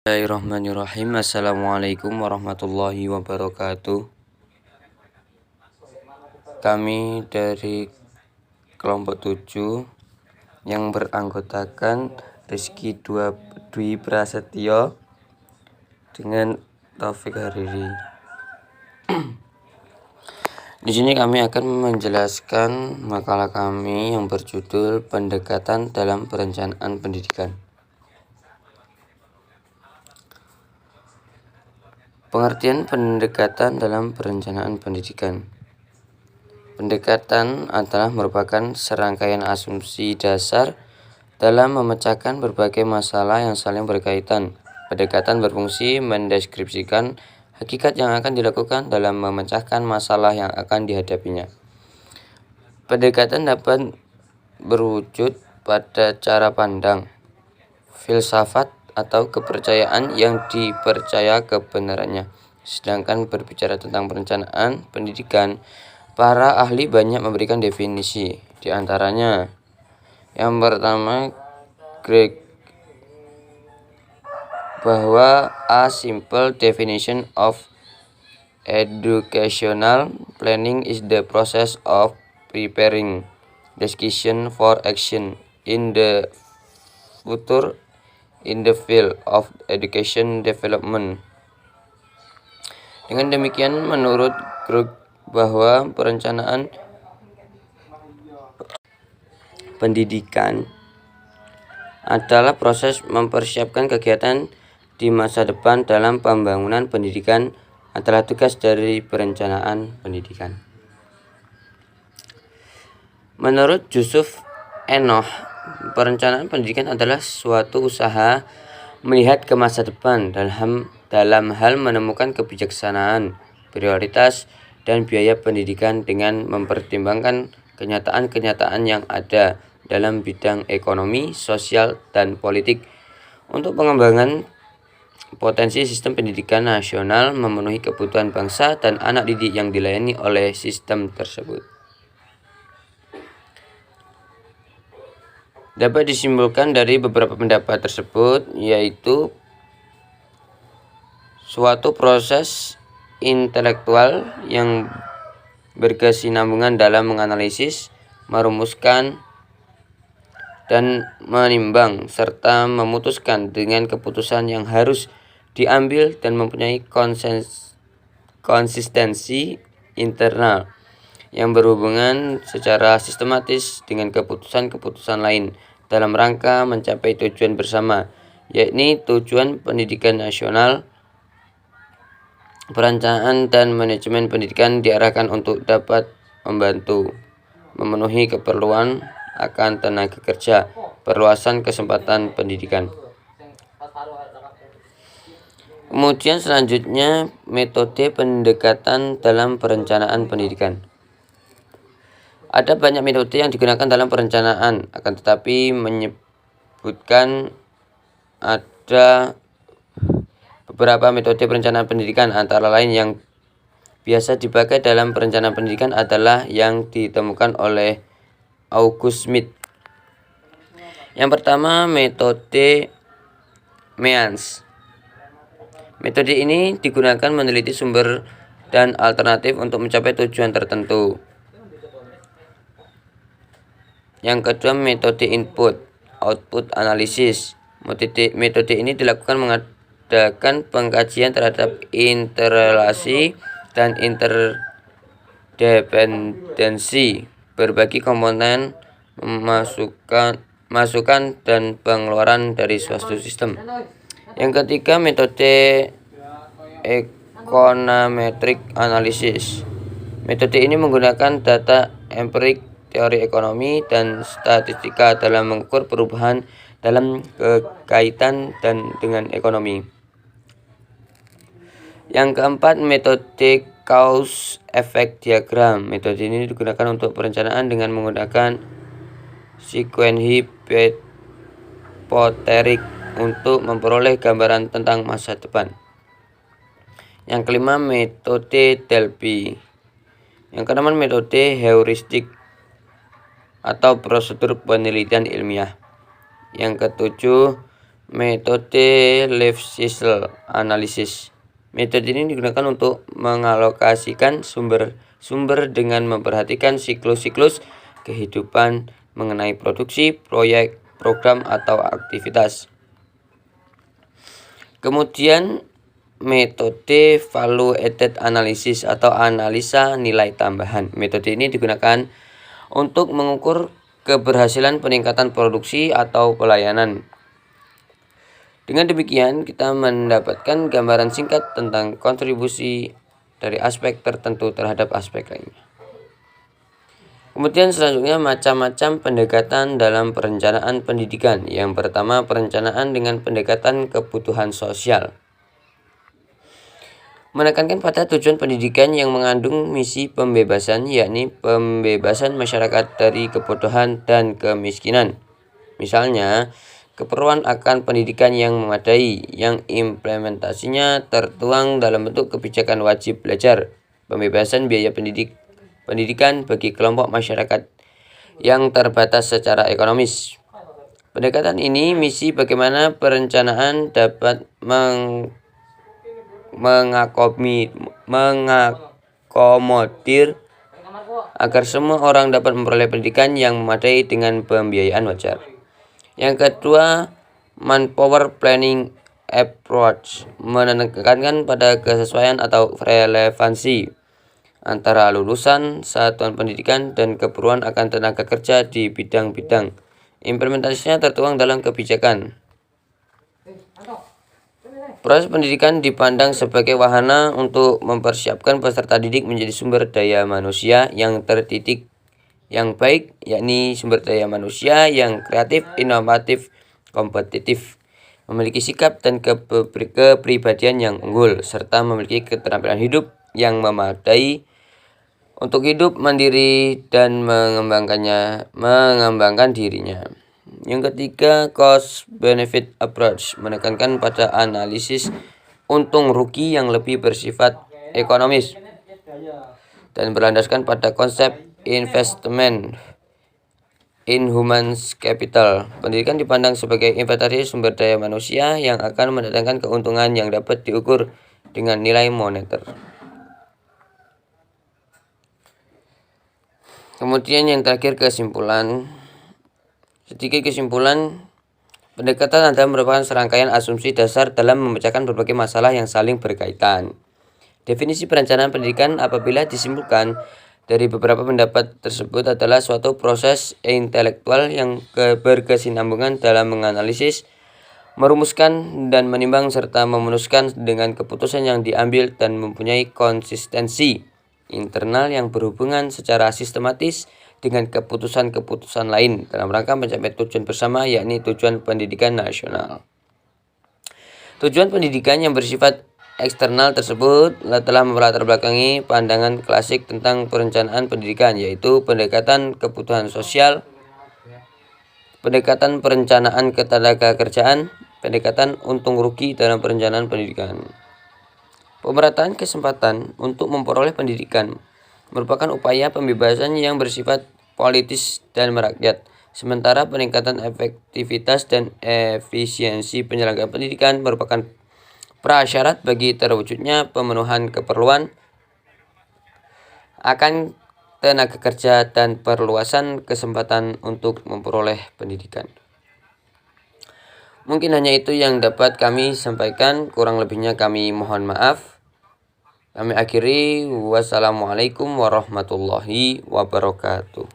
Bismillahirrahmanirrahim. Assalamualaikum warahmatullahi wabarakatuh. Kami dari kelompok 7 yang beranggotakan Rizky Dwi Prasetyo dengan Taufik Hariri. Di sini kami akan menjelaskan makalah kami yang berjudul Pendekatan dalam Perencanaan Pendidikan. Pengertian pendekatan dalam perencanaan pendidikan. Pendekatan adalah merupakan serangkaian asumsi dasar dalam memecahkan berbagai masalah yang saling berkaitan. Pendekatan berfungsi mendeskripsikan hakikat yang akan dilakukan dalam memecahkan masalah yang akan dihadapinya. Pendekatan dapat berwujud pada cara pandang, filsafat, atau kepercayaan yang dipercaya kebenarannya. Sedangkan berbicara tentang perencanaan pendidikan, para ahli banyak memberikan definisi. Di antaranya, yang pertama, Greg, bahwa a simple definition of educational planning is the process of preparing decision for action in the future in the field of education development. Dengan demikian, menurut Krug, bahwa perencanaan pendidikan adalah proses mempersiapkan kegiatan di masa depan dalam pembangunan pendidikan adalah tugas dari perencanaan pendidikan. Menurut Yusuf Enoh, perencanaan pendidikan adalah suatu usaha melihat ke masa depan dalam hal menemukan kebijaksanaan, prioritas, dan biaya pendidikan dengan mempertimbangkan kenyataan-kenyataan yang ada dalam bidang ekonomi, sosial, dan politik untuk pengembangan potensi sistem pendidikan nasional memenuhi kebutuhan bangsa dan anak didik yang dilayani oleh sistem tersebut. Dapat disimpulkan dari beberapa pendapat tersebut, yaitu suatu proses intelektual yang berkesinambungan dalam menganalisis, merumuskan, dan menimbang, serta memutuskan dengan keputusan yang harus diambil dan mempunyai konsistensi internal yang berhubungan secara sistematis dengan keputusan-keputusan lain dalam rangka mencapai tujuan bersama, yakni tujuan pendidikan nasional. Perencanaan dan manajemen pendidikan diarahkan untuk dapat membantu memenuhi keperluan akan tenaga kerja, perluasan kesempatan pendidikan. Kemudian selanjutnya, metode pendekatan dalam perencanaan pendidikan. Ada banyak metode yang digunakan dalam perencanaan, akan tetapi menyebutkan ada beberapa metode perencanaan pendidikan, antara lain yang biasa dipakai dalam perencanaan pendidikan adalah yang ditemukan oleh August Smith. Yang pertama, metode MEANS. Metode ini digunakan meneliti sumber dan alternatif untuk mencapai tujuan tertentu. Yang kedua, metode input-output analisis. Metode ini dilakukan mengadakan pengkajian terhadap interrelasi dan interdependensi berbagi komponen, masukan dan pengeluaran dari suatu sistem. Yang ketiga, metode econometric analysis. Metode ini menggunakan data empirik, teori ekonomi, dan statistika dalam mengukur perubahan dalam kekaitan dan dengan ekonomi. Yang keempat, metode cause effect diagram. Metode ini digunakan untuk perencanaan dengan menggunakan sekuensi hypotetik untuk memperoleh gambaran tentang masa depan. Yang kelima, metode Delphi. Yang keenam, metode heuristik atau prosedur penelitian ilmiah. Yang ketujuh, metode life cycle analysis. Metode ini digunakan untuk mengalokasikan sumber dengan memperhatikan siklus-siklus kehidupan mengenai produksi, proyek, program, atau aktivitas. Kemudian metode value added analysis atau analisa nilai tambahan. Metode ini digunakan untuk mengukur keberhasilan peningkatan produksi atau pelayanan. Dengan demikian, kita mendapatkan gambaran singkat tentang kontribusi dari aspek tertentu terhadap aspek lainnya. Kemudian selanjutnya macam-macam pendekatan dalam perencanaan pendidikan. Yang pertama, perencanaan dengan pendekatan kebutuhan sosial. Menekankan pada tujuan pendidikan yang mengandung misi pembebasan, yakni pembebasan masyarakat dari kebodohan dan kemiskinan. Misalnya, keperluan akan pendidikan yang memadai, yang implementasinya tertuang dalam bentuk kebijakan wajib belajar, pembebasan biaya pendidikan bagi kelompok masyarakat yang terbatas secara ekonomis. Pendekatan ini misi bagaimana perencanaan dapat mengakomodir agar semua orang dapat memperoleh pendidikan yang memadai dengan pembiayaan wajar. Yang kedua, manpower planning approach, menekankan pada kesesuaian atau relevansi antara lulusan satuan pendidikan dan keperluan akan tenaga kerja di bidang-bidang. Implementasinya tertuang dalam kebijakan. Proses pendidikan dipandang sebagai wahana untuk mempersiapkan peserta didik menjadi sumber daya manusia yang terdidik yang baik, yakni sumber daya manusia yang kreatif, inovatif, kompetitif, memiliki sikap dan kepribadian yang unggul, serta memiliki keterampilan hidup yang memadai untuk hidup mandiri dan mengembangkan dirinya. Yang ketiga, cost benefit approach, menekankan pada analisis untung rugi yang lebih bersifat ekonomis dan berlandaskan pada konsep investment in human capital. Pendidikan dipandang sebagai inventaris sumber daya manusia yang akan mendatangkan keuntungan yang dapat diukur dengan nilai moneter. Kemudian yang terakhir, kesimpulan. Sedikit kesimpulan, pendekatan adalah merupakan serangkaian asumsi dasar dalam memecahkan berbagai masalah yang saling berkaitan. Definisi perencanaan pendidikan apabila disimpulkan dari beberapa pendapat tersebut adalah suatu proses intelektual yang berkesinambungan dalam menganalisis, merumuskan, dan menimbang serta memutuskan dengan keputusan yang diambil dan mempunyai konsistensi internal yang berhubungan secara sistematis dengan keputusan-keputusan lain dalam rangka mencapai tujuan bersama, yakni tujuan pendidikan nasional. Tujuan pendidikan yang bersifat eksternal tersebut telah melatar belakangi pandangan klasik tentang perencanaan pendidikan, yaitu pendekatan kebutuhan sosial, pendekatan perencanaan ketenagakerjaan, pendekatan untung rugi dalam perencanaan pendidikan. Pemerataan kesempatan untuk memperoleh pendidikan merupakan upaya pembebasan yang bersifat politis dan merakyat, sementara peningkatan efektivitas dan efisiensi penyelenggaraan pendidikan merupakan prasyarat bagi terwujudnya pemenuhan keperluan akan tenaga kerja dan perluasan kesempatan untuk memperoleh pendidikan. Mungkin hanya itu yang dapat kami sampaikan, kurang lebihnya kami mohon maaf. Kami akhiri, wassalamualaikum warahmatullahi wabarakatuh.